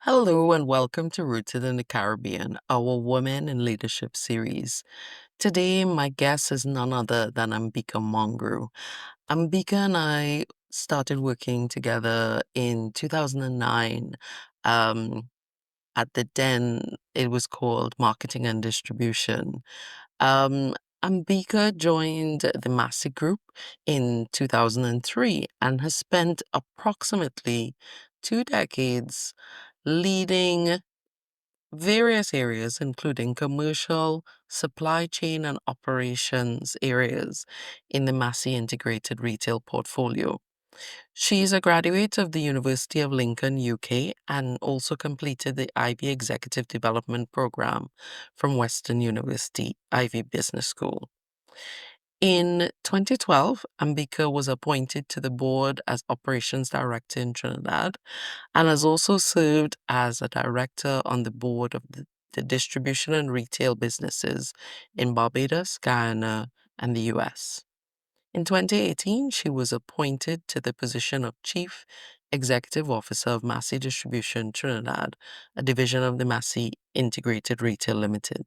Hello and welcome to Rooted in the Caribbean, our Women in Leadership series. Today, my guest is none other than Ambika Mangroo. Ambika and I started working together in 2009 um, at the Den. It was called Marketing and Distribution. Um, Ambika joined the Massey Group in 2003 and has spent approximately 2 decades leading various areas, including commercial, supply chain, and operations areas in the Massey Integrated Retail portfolio. She is a graduate of the University of Lincoln, UK, and also completed the Ivy Executive Development Program from Western University Ivy Business School. In 2012, Ambika was appointed to the board as Operations Director in Trinidad and has also served as a director on the board of the distribution and retail businesses in Barbados, Guyana, and the US. In 2018, she was appointed to the position of Chief Executive Officer of Massey Distribution Trinidad, a division of the Massey Integrated Retail Limited.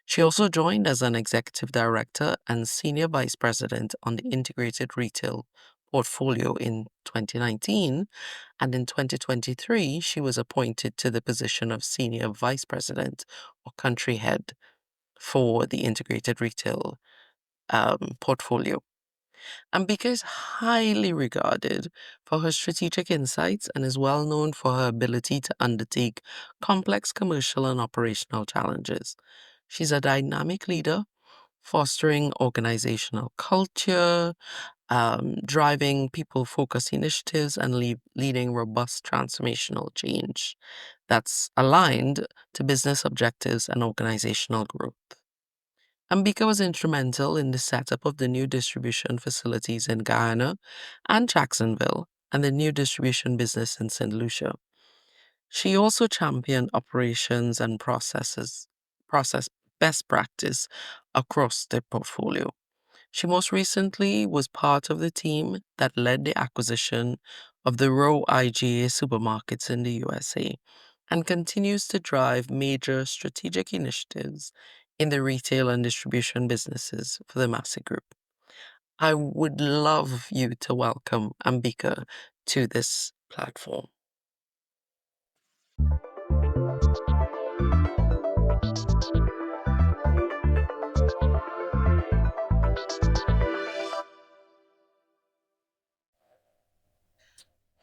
She also joined as an executive director and senior vice president on the integrated retail portfolio in 2019, and in 2023, she was appointed to the position of senior vice president or country head for the integrated retail portfolio. Ambika is highly regarded for her strategic insights and is well known for her ability to undertake complex commercial and operational challenges. She's a dynamic leader, fostering organizational culture, driving people focused initiatives, and leading robust transformational change that's aligned to business objectives and organizational growth. Ambika was instrumental in the setup of the new distribution facilities in Guyana and Jacksonville and the new distribution business in St. Lucia. She also championed operations and process best practice across their portfolio. She most recently was part of the team that led the acquisition of the Row IGA supermarkets in the USA and continues to drive major strategic initiatives in the retail and distribution businesses for the Massey Group. I would love you to welcome Ambika to this platform.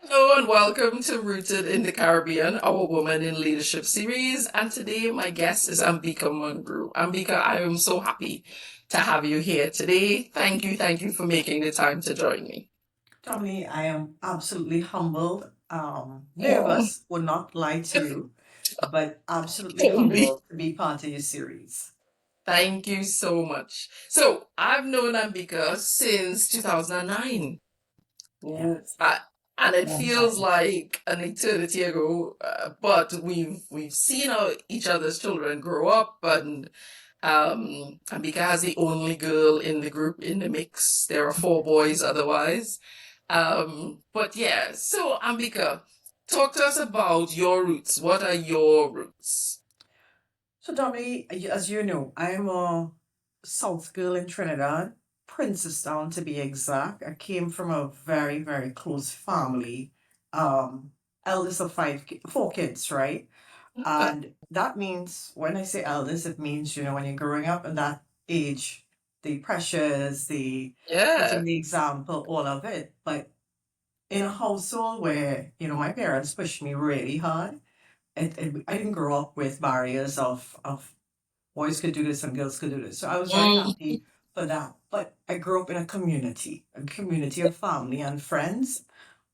Hello and welcome to Rooted in the Caribbean, our Woman in Leadership series. And today my guest is Ambika Mangroo. Ambika, I am so happy to have you here today. Thank you for making the time to join me. Tommy, I am absolutely humbled. Nervous, would not lie to you, but absolutely Don't be. humbled to be part of your series. Thank you so much. So I've known Ambika since 2009. Yes, I, and it long feels time. like an eternity ago, but we've seen each other's children grow up, and Ambika has the only girl in the group in the mix. There are four boys otherwise. But yeah, so Ambika, talk to us about your roots. What are your roots? So, Tommy, as you know, I'm a South girl in Trinidad, Princestown to be exact. I came from a very, very close family, um, eldest of four kids, right? Okay. And that means when I say eldest, it means, when you're growing up in that age, the pressures, the Yeah. setting the example, all of it. But in a household where, my parents pushed me really hard, I didn't grow up with barriers of boys could do this and girls could do this. So I was very Mm, happy for that. But I grew up in a community of family and friends.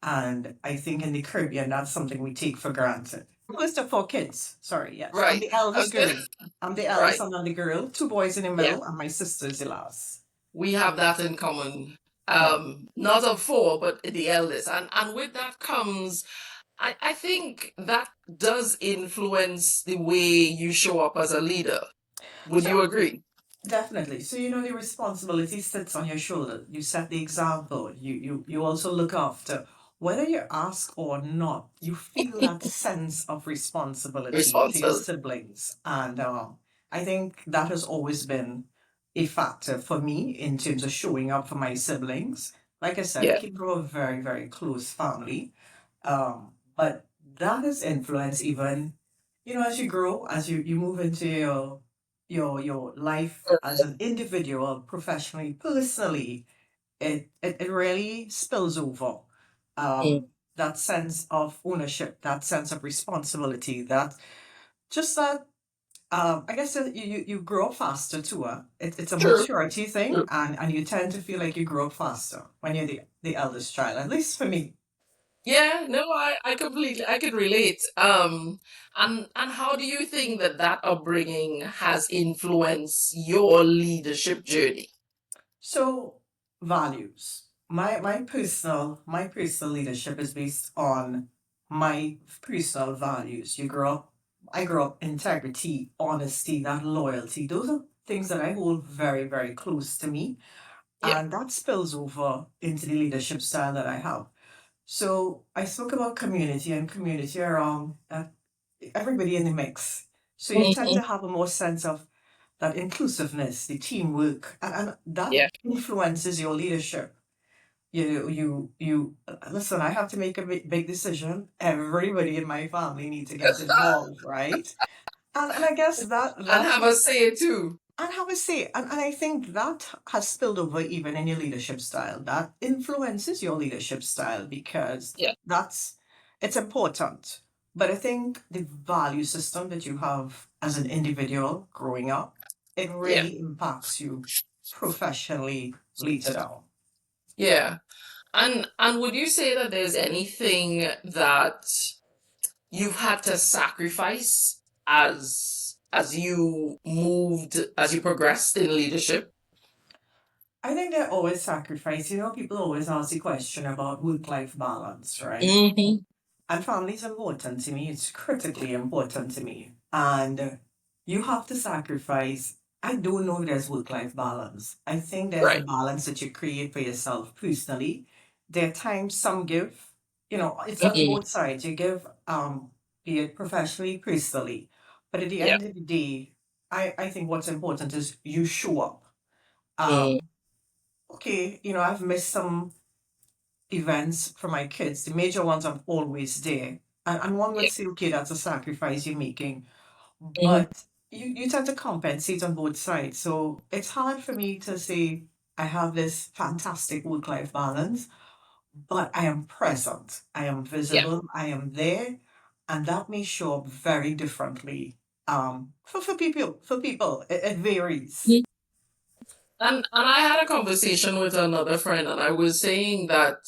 And I think in the Caribbean, that's something we take for granted. First of four kids. Sorry, yes. I'm right. the I eldest was gonna, girl. I'm the eldest, right. I'm not the girl. Two boys in the Yeah. middle, and my sister's the last. We have that in common. Right. Not of four, but the eldest. And with that comes, I think that does influence the way you show up as a leader. Would you So agree? definitely. So the responsibility sits on your shoulder. You set the example. You also look after whether you ask or not, you feel that sense of responsibility to your Responsible. siblings. And I think that has always been a factor for me in terms of showing up for my siblings. Like I said, I Yeah. came from a very, very close family. But that has influenced even, as you grow, as you move into your life as an individual, professionally, personally, it really spills over. Mm, That sense of ownership, that sense of responsibility, that just that I guess that you grow up faster too. It's a true. maturity thing, True. and you tend to feel like you grow up faster when you're the eldest child. At least for me. Yeah, no, I completely I can relate. And how do you think that that upbringing has influenced your leadership journey? So values. My personal leadership is based on my personal values. I grew up integrity, honesty, that loyalty. Those are things that I hold very, very close to me. Yeah. And that spills over into the leadership style that I have. So I spoke about community and community around everybody in the mix. So you tend Mhm. to have a more sense of that inclusiveness, the teamwork, and that Yeah. influences your leadership. Listen, I have to make a big decision. Everybody in my family needs to get involved, right? And I guess And have a say too. and how I say, and I think that has spilled over even in your leadership style. That influences your leadership style because Yeah. it's important. But I think the value system that you have as an individual growing up, it Yeah. really impacts you professionally later down. Yeah. And would you say that there's anything that you've had to sacrifice as you progressed in leadership? I think there always sacrifice. People always ask the question about work-life balance, right? Hmm. And family is important to me. It's critically important to me. And you have to sacrifice. I don't know if there's work-life balance. I think there's a Right. balance that you create for yourself personally. There are times some give, it's on Hmm. both sides. You give, be it professionally, personally. But at the Yeah. end of the day, I think what's important is you show up. Mm, Um, okay, I've missed some events for my kids. The major ones I'm always there. And one would yeah. say, okay, that's a sacrifice you're making. Hmm. But you tend to compensate on both sides. So it's hard for me to say I have this fantastic work-life balance, but I am present. I am Yeah. visible. I am there. And that may show up very differently. For people, it varies. Mhm. And I had a conversation with another friend, and I was saying that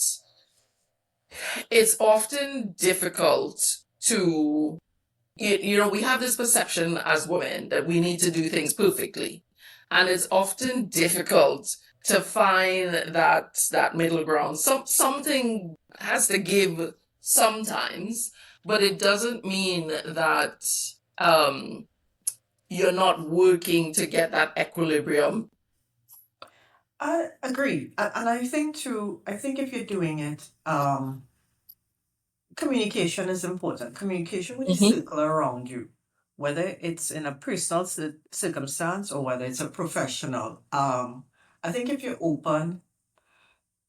it's often difficult to we have this perception as women that we need to do things perfectly. And it's often difficult to find that middle ground. Something has to give sometimes, but it doesn't mean that um you're not working to get that equilibrium. I agree. And I think too, I think if you're doing it, communication is important. Communication with the Hmm. circle around you, whether it's in a personal circumstance or whether it's a professional. I think if you're open,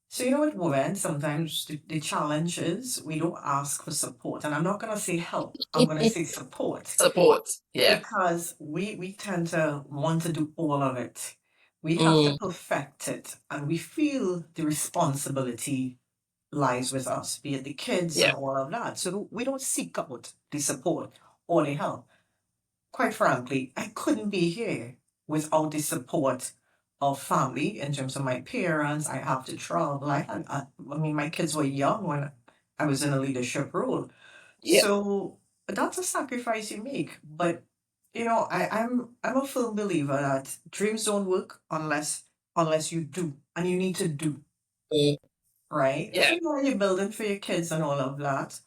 so with women, sometimes the challenge is we don't ask for support. And I'm not going to say help, I'm going to say support Support. Yeah. because we tend to want to do all of it. We have to Mm, perfect it and we feel the responsibility lies with us, be it the kids yeah. and all of that. So we don't seek out the support or the help. Quite frankly, I couldn't be here without the support of family in terms of my parents. I have to travel. I mean, my kids were young when I was in a leadership role. Yeah. So that's a sacrifice you make. But I'm a firm believer that dreams don't work unless you do, and you need to do, Mm, right? yeah. So you're building for your kids and all of that.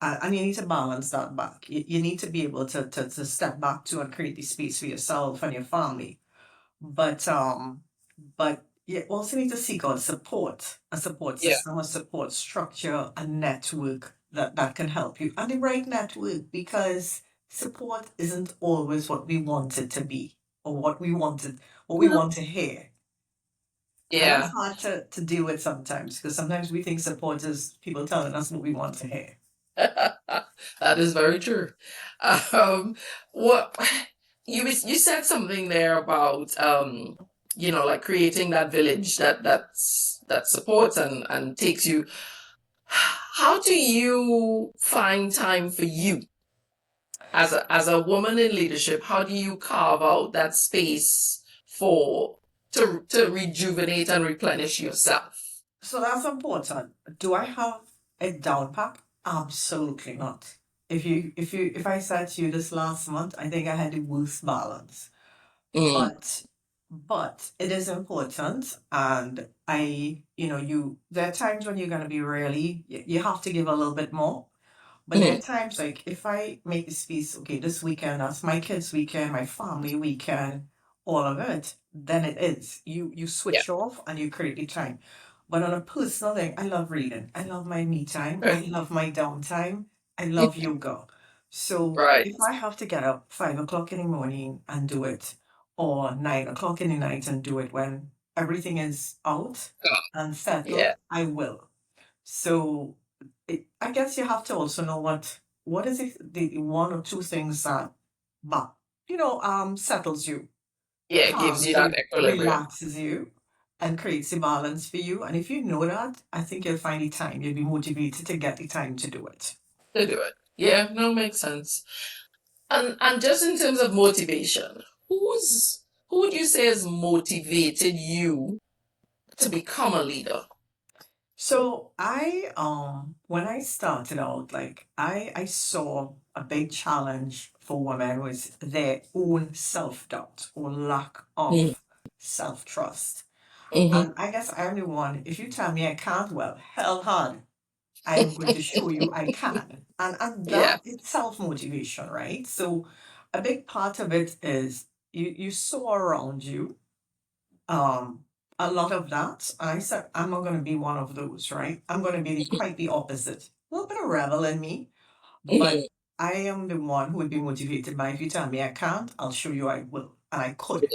And you need to balance that back. You need to be able to step back to and create the space for yourself and your family. But you also need to seek out support, a support Yeah. system, a support structure, a network that can help you, and the right network, because support isn't always what we want it to be or what we want to hear. And that's Yeah. hard to deal with sometimes, because sometimes we think support is people telling us what we want to hear. That is very true. Um, what you said something there about like creating that village that supports and takes you. How do you find time for you as a woman in leadership? How do you carve out that space for to rejuvenate and replenish yourself? So that's important. Do I have a down pack? Absolutely not. If I said to you this last month, I think I had the worst balance. Mm, But it is important, and there are times when you're gonna be really you have to give a little bit more. But there are mm, times like if I make this piece, okay, this weekend, that's my kids' weekend, my family weekend, all of it, then it is. You yeah. switch off and you create the time. But on a personal thing, I love reading. I love my me time. I love my downtime. I love yoga. So Right. if I have to get up 5 o'clock in the morning and do it, or 9 o'clock in the night and do it when everything is out and settled, Yeah. I will. So I guess you have to also know what is it, the one or two things that, but settles you, Yeah. It gives you calms that you, equilibrium relaxes you, and creates a balance for you. And if you know that, I think you'll find the time. You'll be motivated to get the time to do it. to do it. Yeah. No, makes sense. And just in terms of motivation, who would you say has motivated you to become a leader? So when I started out, like I saw a big challenge for women was their own self-doubt or lack Mm, of self-trust. hmm And I guess I'm the one, if you tell me I can't, well, hell hard, I'm going to show you I can. And Yeah. that is self-motivation, right? So a big part of it is you saw around you um a lot of that. I said, I'm not going to be one of those, right? I'm going to be quite the opposite. A little bit of rebel in me, but Mhm. I am the one who would be motivated by if you tell me I can't, I'll show you I will. And I could.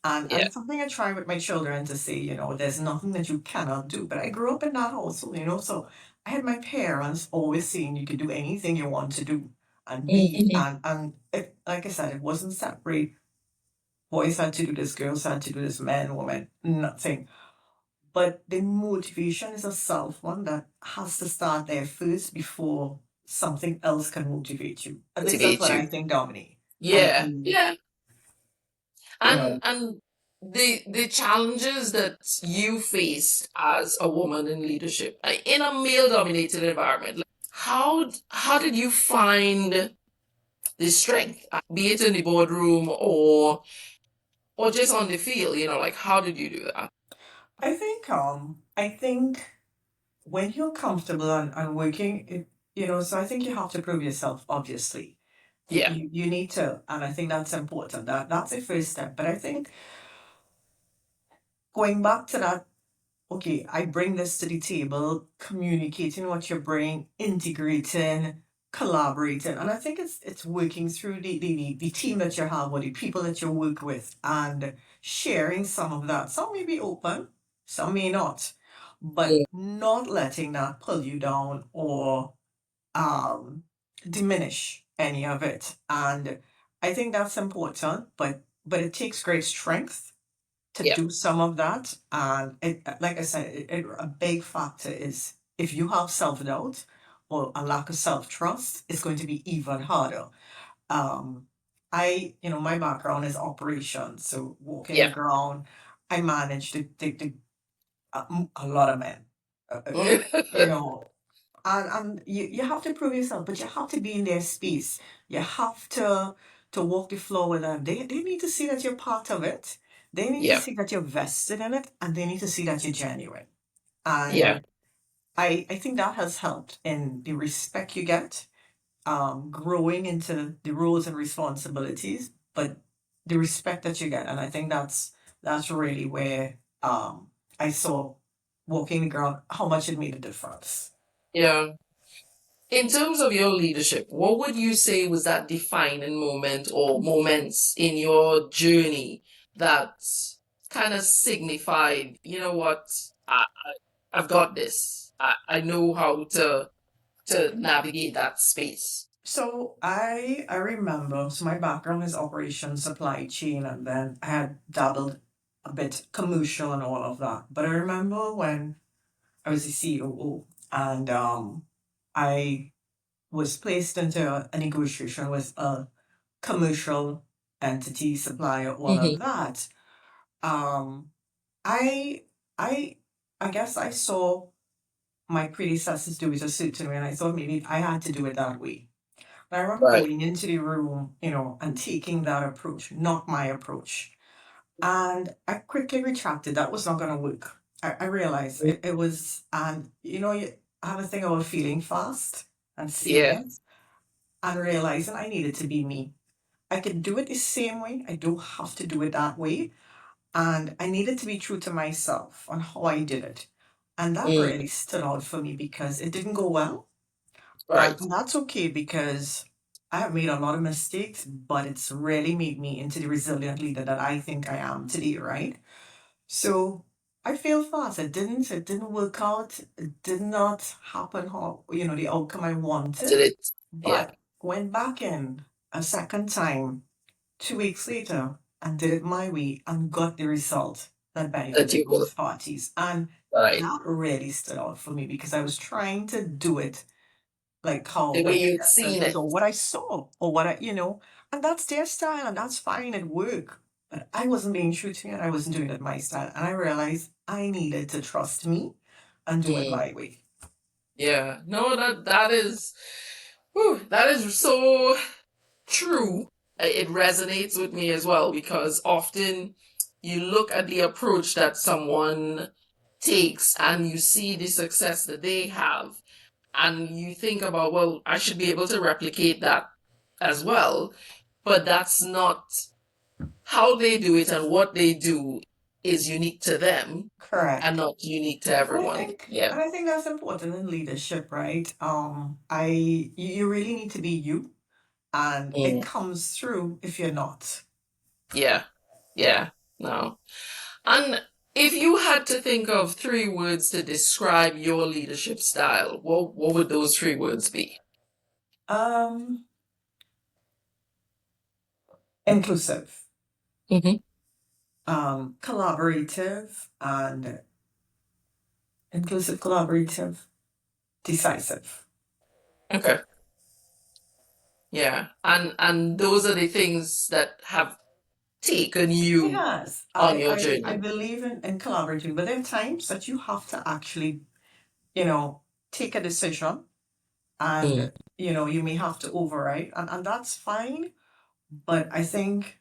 And Yeah. it's something I try with my children to say, there's nothing that you cannot do. But I grew up in that household, so I had my parents always saying you can do anything you want to do and be. Mhm. And it, like I said, it wasn't separate. Boys had to do this, girls had to do this, men, women, nothing. But the motivation is a self one that has to start there first before something else can motivate you. At least that's Motivate what you. I think, Dominique. Yeah. Yeah. You know, And the challenges that you faced as a woman in leadership in a male dominated environment, like, how did you find the strength, be it in the boardroom or just on the field, like how did you do that? I think when you're comfortable and working, so I think you have to prove yourself, obviously. Yeah. You need to, and I think that's important. That's the first step. But I think going back to that, okay, I bring this to the table, communicating what you bring, integrating, collaborating. And I think it's working through the team that you have or the people that you work with and sharing some of that. Some may be open, some may not, but Mm. not letting that pull you down or um, diminish any of it. And I think that's important, but it takes great strength to Yeah. do some of that. And like I said, a big factor is if you have self doubt or a lack of self trust, it's going to be even harder. Um, my background is operations, so walking the Yeah. ground. I manage a lot of men. You know, and you have to prove yourself, but you have to be in their space. You have to walk the floor with them. They need to see that you're part of it. They need to Yeah. see that you're vested in it, and they need to see that you're genuine. Yeah. And I think that has helped in the respect you get, growing into the roles and responsibilities, but the respect that you get. And I think that's really where I saw walking the ground how much it made a difference. Yeah. In terms of your leadership, what would you say was that defining moment or moments in your journey that kind of signified, you know what, I've got this. I know how to navigate that space. So I remember, so my background is operations, supply chain, and then I had dabbled a bit commercial and all of that. But I remember when I was the COO and I was placed into a negotiation with a commercial entity, supplier, all of Hmm. that. Um, I I I guess I saw my predecessors do it a certain way, and I thought maybe I had to do it that way. But I remember Right. going into the room, and taking that approach, not my approach. And I quickly retracted. That was not going to work. I realized it was, and I have a thing about feeling fast and seeing Yeah. it and realizing I needed to be me. I could do it the same way. I don't have to do it that way. And I needed to be true to myself on how I did it. And that Mm, really stood out for me because it didn't go well. right. And that's okay because I have made a lot of mistakes, but it's really made me into the resilient leader that I think I am today, right? So I failed fast. It didn't work out. It did not happen how, the outcome I Did wanted. it? Yeah. But went back in a second time 2 weeks later and did it my way and got the result that That benefited you will. both parties. And Right. that really stood out for me because I was trying to do it like how The my way you'd predecessors seen did it. or what I saw or what and that's their style and that's fine, it worked. But I wasn't being true to me and I wasn't doing it my style. And I realized I needed to trust me and do it Mm, my way. yeah. No, that is, whew, that is so true. It resonates with me as well because often you look at the approach that someone takes and you see the success that they have, and you think about, well, I should be able to replicate that as well. But that's not how they do it, and what they do is unique to them and Correct. not unique to And I everyone. think Yeah. and I think that's important in leadership, right? You really need to be you and it Mm, comes through if you're not. yeah. Yeah. No. And if you had to think of three words to describe your leadership style, what would those three words be? Um, inclusive, Hmm. collaborative, and inclusive, collaborative, decisive. Okay. Yeah. And those are the things that have taken you Yes, on your I journey. believe in collaborating, but there are times that you have to actually, you know, take a decision Mm, and, you may have to override, and that's fine. But I think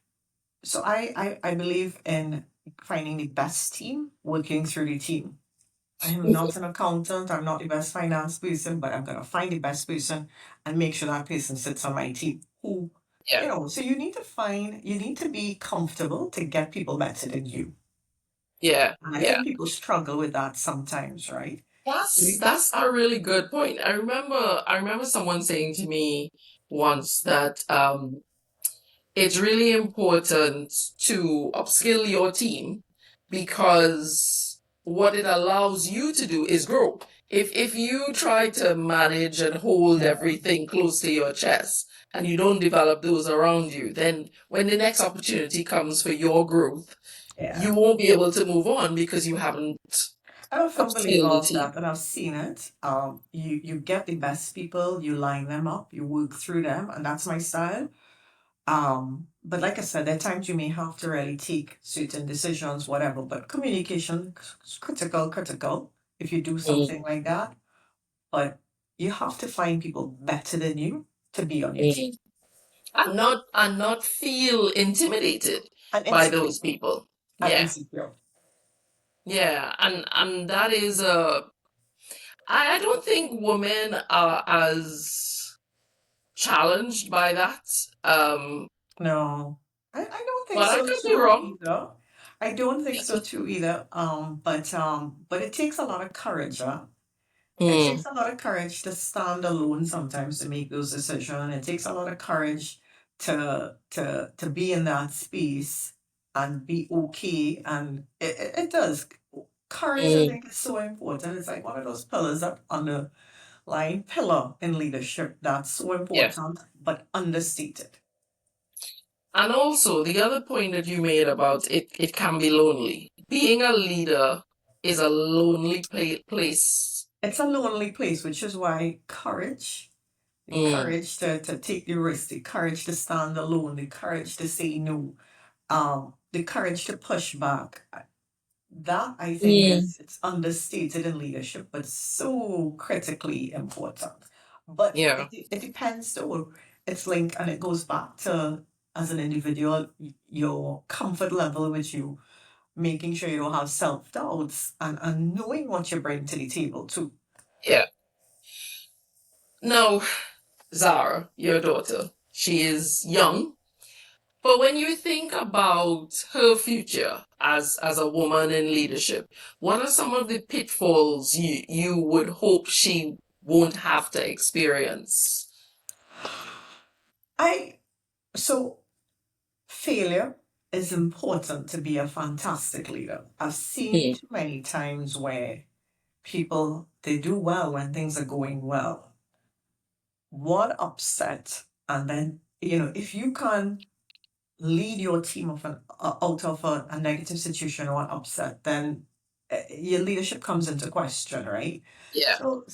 so. I believe in finding the best team, working through the team. I am not an accountant. I'm not the best finance person, but I'm gonna find the best person and make sure that person sits on my team. yeah. So you need to be comfortable to get people better than you. Yeah. And I Yeah. think people struggle with that sometimes, right? That's a really good point. I remember someone saying to me once that it's really important to upskill your team because what it allows you to do is grow. If you try to manage and hold Yeah. everything close to your chest and you don't develop those around you, then when the next opportunity comes for your growth, Yeah. you won't be able to move on because you haven't I'm a firm believer upskilled the of team. that, and I've seen it. You get the best people, you line them up, you work through them, and that's my style. But like I said, there are times you may have to really take certain decisions, whatever. But communication is critical, critical if you do Mm, something like that. But you have to find people better than you to be on your team. mm. And not feel intimidated And by insecure. those people. And Yeah. insecure. Yeah. And that is I don't think women are as challenged by that. Um, No, I don't think but I so could be too wrong. either. I don't think so too either. But it takes a lot of courage, huh? It takes Mm, a lot of courage to stand alone sometimes to make those decisions. It takes a lot of courage to be in that space and be okay. And it does. Courage, I mm, think, is so important. It's like one of those pillars that underlying pillar in leadership that's so yeah. important, but understated. And also, the other point that you made about it can be lonely. Being a leader is a lonely place. It's a lonely place, which is why courage, the Mm, courage to take the risk, the courage to stand alone, the courage to say no, the courage to push back. That I think mm, is it's understated in leadership, but so critically important. But yeah, it depends though. It's linked and it goes back to as an individual, your comfort level with you, making sure you don't have self-doubts and knowing what you bring to the table too. yeah. No, Zara, your daughter, she is young. But when you think about her future as a woman in leadership, what are some of the pitfalls you would hope she won't have to experience? I so failure is important to be a fantastic leader. I've seen Mm, too many times where people they do well when things are going well. One upset, and then if you can lead your team out of a negative situation or an upset, then your leadership comes into question, right? yeah, So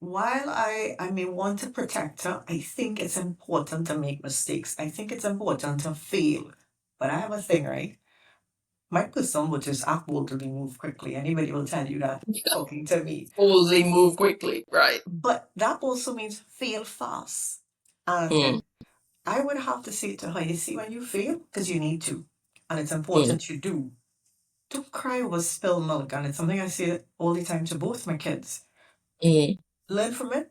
while I may want to protect her, I think it's important to make mistakes. I think it's important to fail. But I have a thing, right? My person would just act boldly, move quickly. Anybody will tell you that talking to me. fully move quickly, right? But that also means fail fast. Mm, And I would have to say to her, you see, when you fail, because you need to, and it's mm, important you do, don't cry over spilled milk. And it's something I say all the time to both my kids. mm, Learn from it.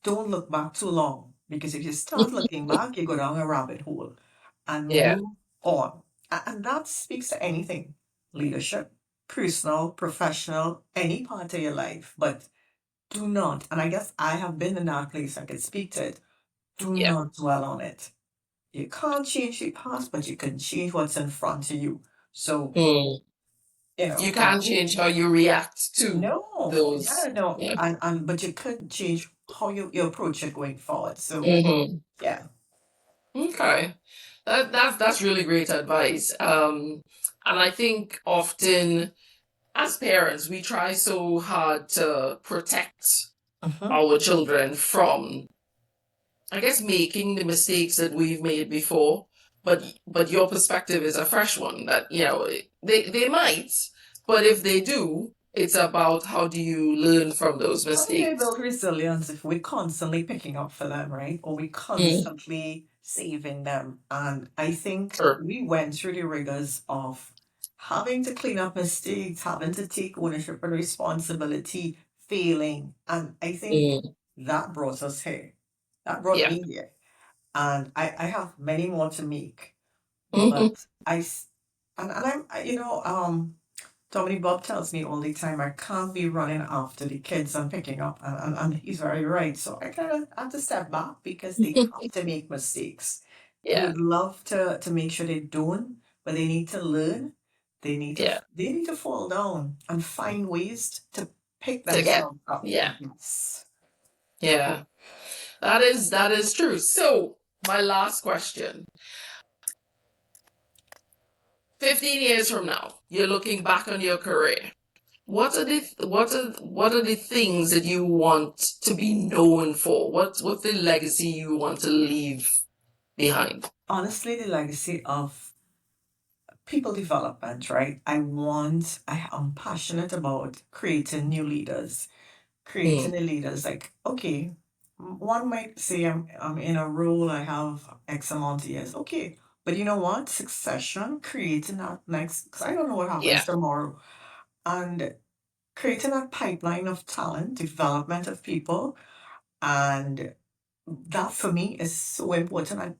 Don't look back too long. Because if you start looking back, you go down a rabbit hole and yeah, move on. And that speaks to anything leadership, personal, professional, any part of your life. But do not, and I guess I have been in that place, I can speak to it, do yeah. not dwell on it. You can't change the past, but you can change what's in front of you. So, Mm. you You know, can't change how you react to no, those. yeah, no, Yeah. and but you could change how you approach it going forward. So, Hmm. yeah. Okay. That's really great advice. And I think often as parents, we try so hard to protect Mhm. our children from, I guess, making the mistakes that we've made before. But your perspective is a fresh one that, they might, but if they do, it's about how do you learn from those How do they mistakes. build resilience if we're constantly picking up for them, right? Or we Mm, constantly saving them? And I think sure. we went through the rigors of having to clean up mistakes, having to take ownership and responsibility, failing. And I think Mm, that brought us here. That brought yeah. me here. And I have many more to make. Hmm. But and Dominic Bob tells me all the time I can't be running after the kids I'm picking up, and he's very right. So I kind of have to step back because they have to make mistakes. You Yeah. would love to make sure they don't, but they need to learn. Yeah. They need to fall down and find ways to pick To get. themselves up. Yeah. Yes. Yeah. That is true. So, my last question. 15 years from now, you're looking back on your career. What are the things that you want to be known for? What's the legacy you want to leave behind? Honestly, the legacy of people development, right? I am passionate about creating new leaders, creating Mm, the leaders. Like, okay, one might say I'm in a role, I have X amount of years. Okay, but you know what? Succession, creating that next, because I don't know what yeah. happens tomorrow. And creating that pipeline of talent, development of people, and that for me is so important. And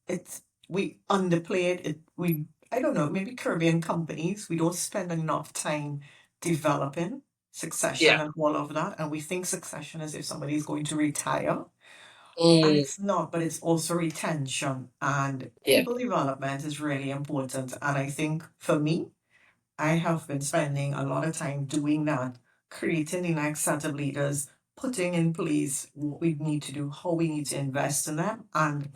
it's we underplay it. We I don't know, maybe Caribbean companies, we don't spend enough time developing succession Yeah. and all of that. And we think succession is if somebody's going to retire. And Mm, it's not, but it's also retention and yeah. people development is really important. And I think for me, I have been spending a lot of time doing that, creating the next set of leaders, putting in place what we need to do, how we need to invest in them. And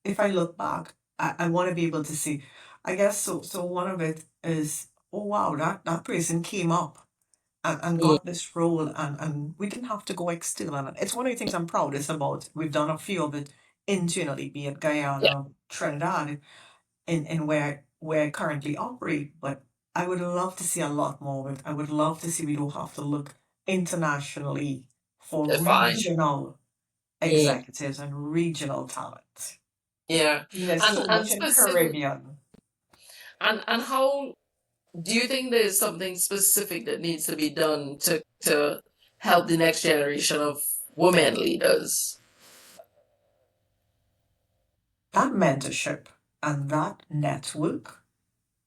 if I look back, I want to be able to see, I guess so. So one of it is, oh wow, that person came up and Mm, got this role and we didn't have to go external. And it's one of the things I'm proudest about. We've done a few of it internally, be it yeah. Guyana, Trinidad, in where I currently operate. But I would love to see a lot more of it. I would love to see we don't have to look internationally for Define. regional Mm, executives and regional talent. yeah. There's And so and much in specific Caribbean. and how do you think there's something specific that needs to be done to help the next generation of women leaders? That mentorship and that network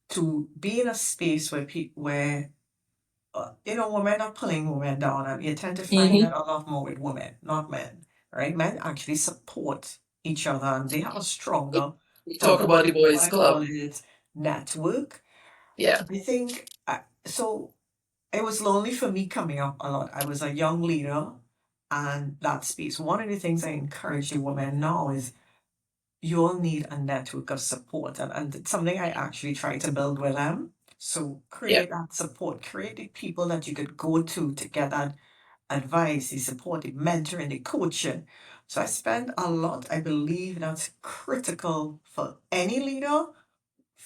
to be in a space where people where women are pulling women down, and you tend to find Hmm. that a lot more with women, not men, right? Men actually support each other, and they have a stronger, We talk double, about the what boys' I call club. it, network. Yeah. I think so. It was lonely for me coming up a lot. I was a young leader, and that space. One of the things I encourage the women now is you'll need a network of support. And it's something I actually try to build with them. So Yeah. create that support, create the people that you could go to get that advice, the support, the mentoring, the coaching. So I spend a lot, I believe that's critical for any leader,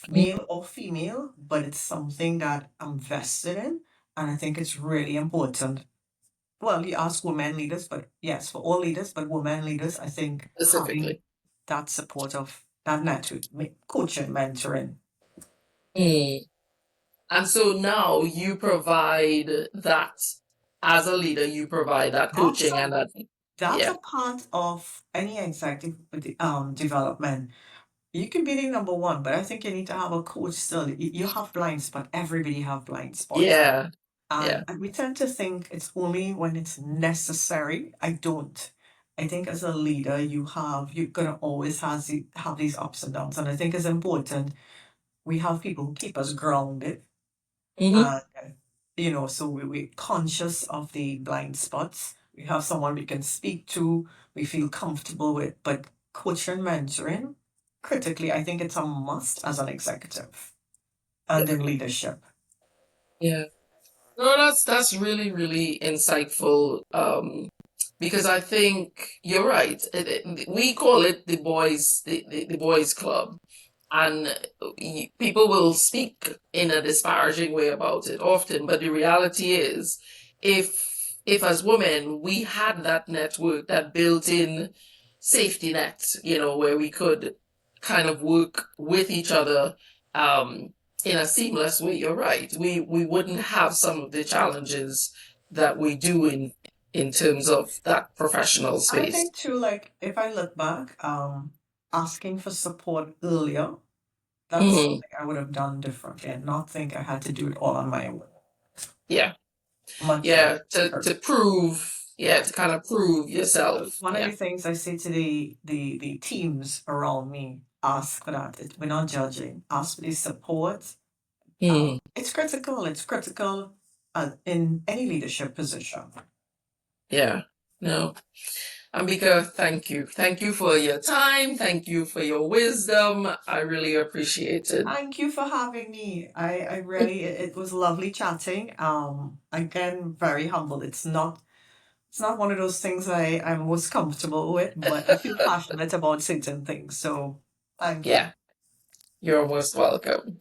Mm, male or female, but it's something that I'm vested in. And I think it's really important. Well, you ask women leaders, but yes, for all leaders, but women leaders, I think having specifically. that support of that network, coaching, mentoring, Mm. And so now you provide that as a leader, you provide that that's coaching a and that, that's yeah. a part of any executive development. You can be the number one, but I think you need to have a coach still. You have blind spot. Everybody have blind spots. Yeah. Yeah. And we tend to think it's only when it's necessary. I don't. I think as a leader, you're gonna always have these ups and downs. And I think it's important we have people who keep us grounded. Hmm. And so we're conscious of the blind spots. We have someone we can speak to, we feel comfortable with, but coaching, mentoring, critically, I think it's a must as an executive and in leadership. Yeah. No, that's really, really insightful. Because I think you're right. We call it the boys club, and people will speak in a disparaging way about it often. But the reality is, if as women we had that network, that built-in safety net, where we could kind of work with each other, in a seamless way, you're right. We wouldn't have some of the challenges that we do in terms of that professional I space. think too, like if I look back, asking for support earlier, that's Mhm. something I would have done differently and not think I had to do it all on my own. Yeah. Much Yeah. To earlier. prove, yeah, to kind of prove So yourself. one of Yeah. the things I say to the teams around me, ask for that. We're not judging. Ask for the support. Mhm. It's critical. It's critical in any leadership position. Yeah. No. Ambika, thank you. Thank you for your time. Thank you for your wisdom. I really appreciate it. Thank you for having me. I really, it was lovely chatting. Again, very humble. It's not one of those things I'm most comfortable with, but I feel passionate about certain things. So thank you. Yeah. You're most welcome.